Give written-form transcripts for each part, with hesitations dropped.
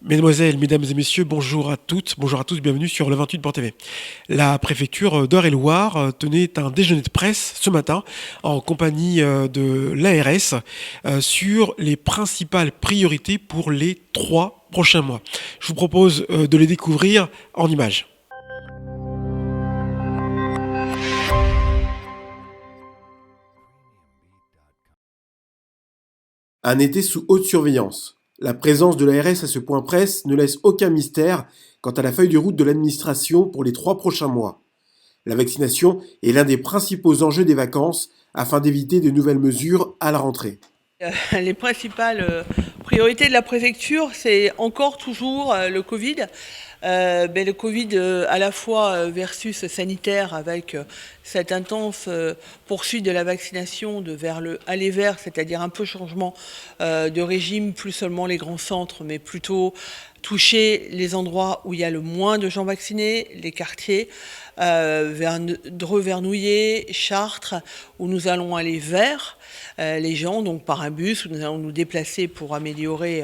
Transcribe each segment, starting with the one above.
Mesdemoiselles, mesdames et messieurs, bonjour à toutes, bonjour à tous, bienvenue sur le 28.tv. La préfecture d'Eure-et-Loir tenait un déjeuner de presse ce matin en compagnie de l'ARS sur les principales priorités pour les 3 prochains mois. Je vous propose de les découvrir en images. Un été sous haute surveillance. La présence de l'ARS à ce point presse ne laisse aucun mystère quant à la feuille de route de l'administration pour les 3 prochains mois. La vaccination est l'un des principaux enjeux des vacances afin d'éviter de nouvelles mesures à la rentrée. Les principales priorités de la préfecture, c'est encore toujours le Covid. Le Covid à la fois versus sanitaire avec cette intense poursuite de la vaccination vers le aller vers, c'est-à-dire un peu changement de régime, plus seulement les grands centres, mais plutôt toucher les endroits où il y a le moins de gens vaccinés, les quartiers, Dreux, Vernouillet, Chartres, où nous allons aller vers les gens, donc par un bus, où nous allons nous déplacer pour améliorer,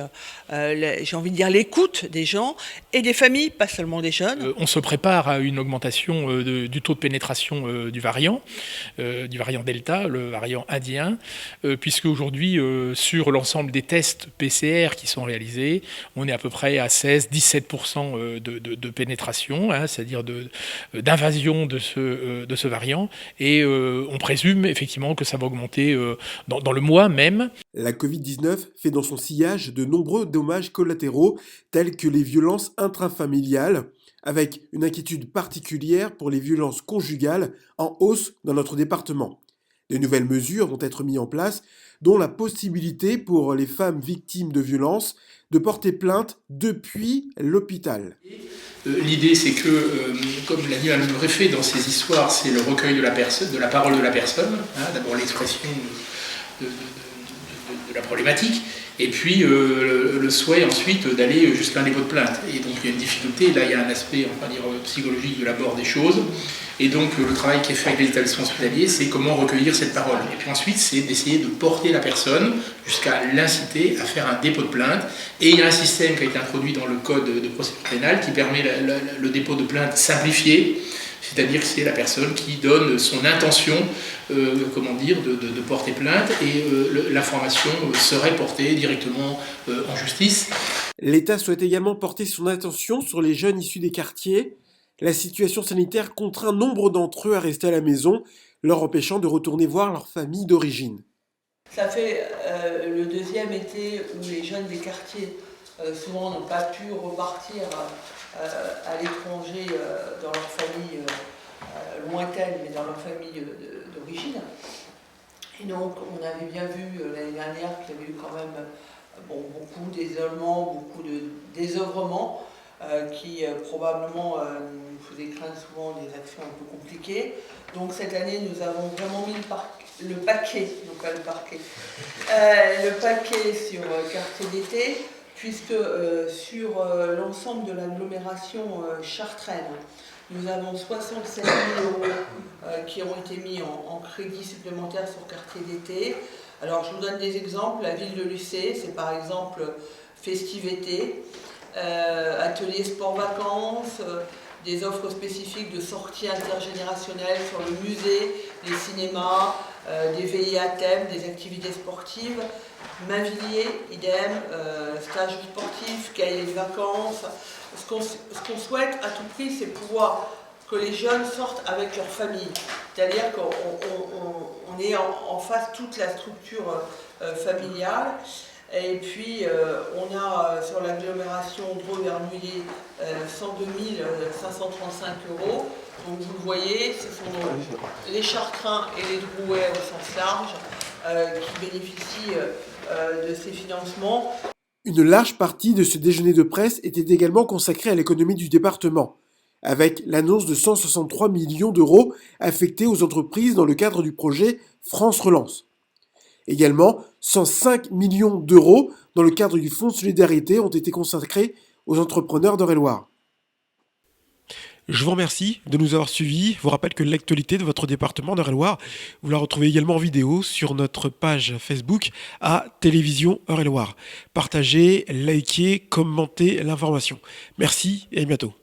j'ai envie de dire, l'écoute des gens et des familles, pas seulement des jeunes. On se prépare à une augmentation du taux de pénétration du variant Delta, le variant indien, puisque aujourd'hui, sur l'ensemble des tests PCR qui sont réalisés, on est à peu près à 16-17% de pénétration, c'est-à-dire d'invasion de ce variant, et on présume effectivement que ça va augmenter dans le mois même. La Covid-19 fait dans son sillage de nombreux dommages collatéraux tels que les violences intrafamiliales, avec une inquiétude particulière pour les violences conjugales en hausse dans notre département. De nouvelles mesures vont être mises en place, dont la possibilité pour les femmes victimes de violences de porter plainte depuis l'hôpital. L'idée, c'est que, comme l'a dit Mme le préfet dans ses histoires, c'est le recueil de la parole de la personne, d'abord l'expression de la problématique, et puis le souhait ensuite d'aller jusqu'à un dépôt de plainte. Et donc il y a une difficulté, là il y a un aspect, on va dire, psychologique de l'abord des choses, et donc le travail qui est fait avec les établissements hospitaliers, c'est comment recueillir cette parole. Et puis ensuite, c'est d'essayer de porter la personne jusqu'à l'inciter à faire un dépôt de plainte. Et il y a un système qui a été introduit dans le code de procédure pénale qui permet le dépôt de plainte simplifié, c'est-à-dire que c'est la personne qui donne son intention de porter plainte, et l'information serait portée directement en justice. L'État souhaite également porter son attention sur les jeunes issus des quartiers. La situation sanitaire contraint nombre d'entre eux à rester à la maison, leur empêchant de retourner voir leur famille d'origine. Ça fait le deuxième été où les jeunes des quartiers souvent n'ont pas pu repartir à l'étranger dans leur famille lointaine, mais dans leur famille d'origine. Et donc on avait bien vu l'année dernière qu'il y avait eu quand même beaucoup d'isolement, beaucoup de désœuvrement qui probablement nous faisaient craindre souvent des actions un peu compliquées. Donc cette année nous avons vraiment mis le paquet, non pas le parquet, le paquet sur quartier d'été, puisque sur l'ensemble de l'agglomération chartraine, nous avons 67 000 euros qui ont été mis en crédit supplémentaire sur quartier d'été. Alors je vous donne des exemples. La ville de Lucé, c'est par exemple Festive été, atelier sport-vacances, des offres spécifiques de sorties intergénérationnelles sur le musée, les cinémas, des veillées à thème, des activités sportives. Mainvilliers, idem, stages sportifs, cahiers de vacances. Ce qu'on souhaite à tout prix, c'est pouvoir que les jeunes sortent avec leur famille. C'est-à-dire qu'on ait en face toute la structure familiale. Et puis on a sur l'agglomération Dreux-Vernouillet 102 535 euros. Donc vous le voyez, ce sont les Chartrains et les Drouais au sens large qui bénéficient de ces financements. Une large partie de ce déjeuner de presse était également consacrée à l'économie du département, avec l'annonce de 163 millions d'euros affectés aux entreprises dans le cadre du projet France Relance. Également, 105 millions d'euros dans le cadre du Fonds de solidarité ont été consacrés aux entrepreneurs d'Eure-et-Loir. Je vous remercie de nous avoir suivis. Je vous rappelle que l'actualité de votre département d'Eure-et-Loir, vous la retrouvez également en vidéo sur notre page Facebook à Télévision Eure-et-Loir. Partagez, likez, commentez l'information. Merci et à bientôt.